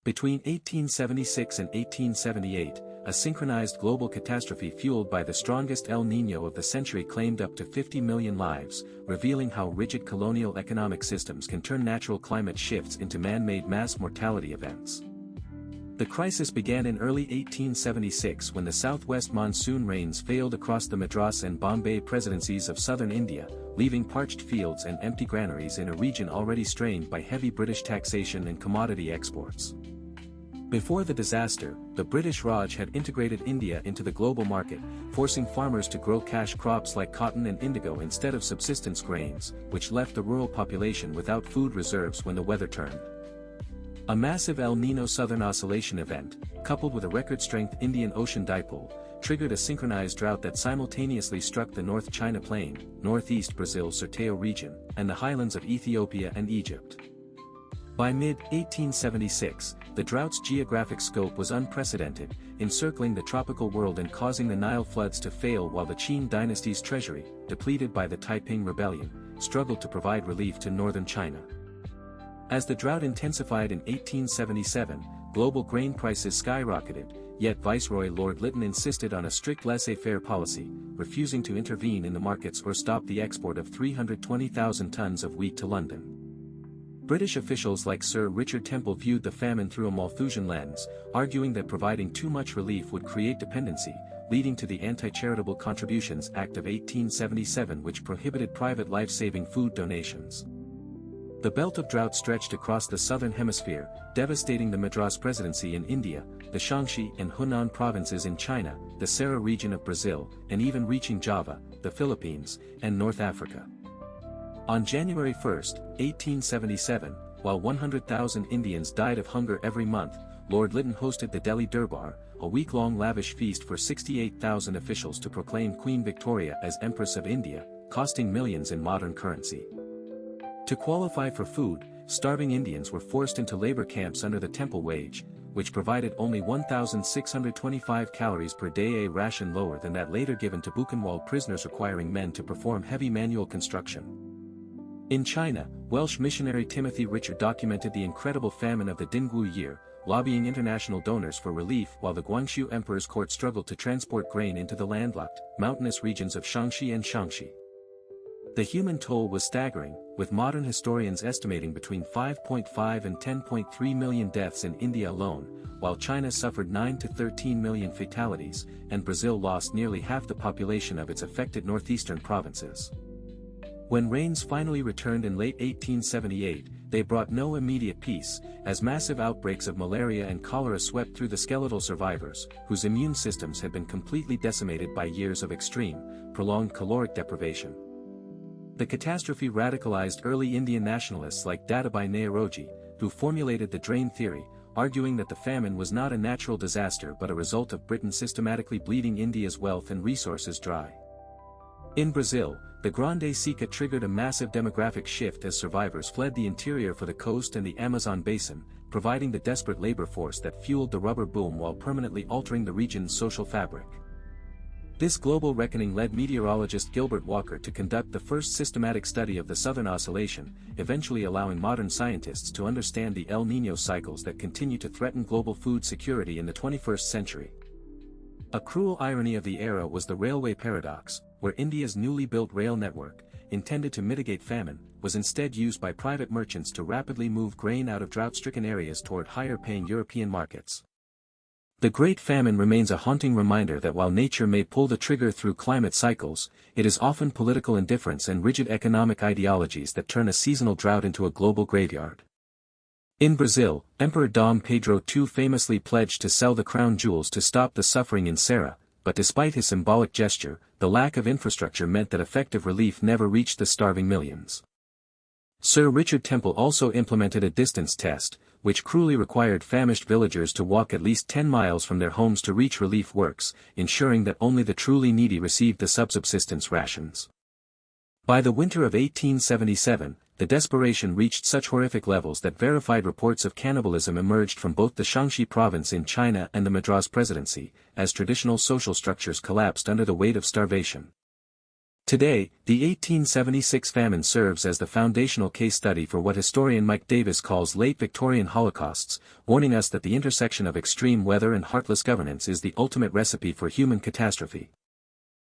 Between 1876 and 1878, a synchronized global catastrophe fueled by the strongest El Niño of the century claimed up to 50 million lives, revealing how rigid colonial economic systems can turn natural climate shifts into man-made mass mortality events. The crisis began in early 1876 when the southwest monsoon rains failed across the Madras and Bombay presidencies of southern India, leaving parched fields and empty granaries in a region already strained by heavy British taxation and commodity exports. Before the disaster, the British Raj had integrated India into the global market, forcing farmers to grow cash crops like cotton and indigo instead of subsistence grains, which left the rural population without food reserves when the weather turned. A massive El Niño-Southern Oscillation event, coupled with a record-strength Indian Ocean dipole, triggered a synchronized drought that simultaneously struck the North China Plain, northeast Brazil Sertão region, and the highlands of Ethiopia and Egypt. By mid-1876, the drought's geographic scope was unprecedented, encircling the tropical world and causing the Nile floods to fail while the Qin dynasty's treasury, depleted by the Taiping Rebellion, struggled to provide relief to northern China. As the drought intensified in 1877, global grain prices skyrocketed, yet Viceroy Lord Lytton insisted on a strict laissez-faire policy, refusing to intervene in the markets or stop the export of 320,000 tons of wheat to London. British officials like Sir Richard Templ viewed the famine through a Malthusian lens, arguing that providing too much relief would create dependency, leading to the Anti-Charitable Contributions Act of 1877 which prohibited private life-saving food donations. The belt of drought stretched across the southern hemisphere, devastating the Madras Presidency in India, the Shaanxi and Hunan provinces in China, the Serra region of Brazil, and even reaching Java, the Philippines, and North Africa. On January 1, 1877, while 100,000 Indians died of hunger every month, Lord Lytton hosted the Delhi Durbar, a week-long lavish feast for 68,000 officials to proclaim Queen Victoria as Empress of India, costing millions in modern currency. To qualify for food, starving Indians were forced into labor camps under the Templ wage, which provided only 1,625 calories per day, a ration lower than that later given to Buchenwald prisoners, requiring men to perform heavy manual construction. In China, Welsh missionary Timothy Richard documented the incredible famine of the Dingwu year, lobbying international donors for relief while the Guangxu Emperor's court struggled to transport grain into the landlocked, mountainous regions of Shaanxi and Shaanxi. The human toll was staggering, with modern historians estimating between 5.5 and 10.3 million deaths in India alone, while China suffered 9 to 13 million fatalities, and Brazil lost nearly half the population of its affected northeastern provinces. When rains finally returned in late 1878, they brought no immediate peace, as massive outbreaks of malaria and cholera swept through the skeletal survivors, whose immune systems had been completely decimated by years of extreme, prolonged caloric deprivation. The catastrophe radicalized early Indian nationalists like Dadabhai Naoroji, who formulated the drain theory, arguing that the famine was not a natural disaster but a result of Britain systematically bleeding India's wealth and resources dry. In Brazil, the Grande Seca triggered a massive demographic shift as survivors fled the interior for the coast and the Amazon basin, providing the desperate labor force that fueled the rubber boom while permanently altering the region's social fabric. This global reckoning led meteorologist Gilbert Walker to conduct the first systematic study of the Southern Oscillation, eventually allowing modern scientists to understand the El Niño cycles that continue to threaten global food security in the 21st century. A cruel irony of the era was the railway paradox, where India's newly built rail network, intended to mitigate famine, was instead used by private merchants to rapidly move grain out of drought-stricken areas toward higher-paying European markets. The Great Famine remains a haunting reminder that while nature may pull the trigger through climate cycles, it is often political indifference and rigid economic ideologies that turn a seasonal drought into a global graveyard. In Brazil, Emperor Dom Pedro II famously pledged to sell the crown jewels to stop the suffering in Serra, but despite his symbolic gesture, the lack of infrastructure meant that effective relief never reached the starving millions. Sir Richard Templ also implemented a distance test, which cruelly required famished villagers to walk at least 10 miles from their homes to reach relief works, ensuring that only the truly needy received the subsistence rations. By the winter of 1877, the desperation reached such horrific levels that verified reports of cannibalism emerged from both the Shaanxi province in China and the Madras Presidency, as traditional social structures collapsed under the weight of starvation. Today, the 1876 famine serves as the foundational case study for what historian Mike Davis calls late Victorian holocausts, warning us that the intersection of extreme weather and heartless governance is the ultimate recipe for human catastrophe.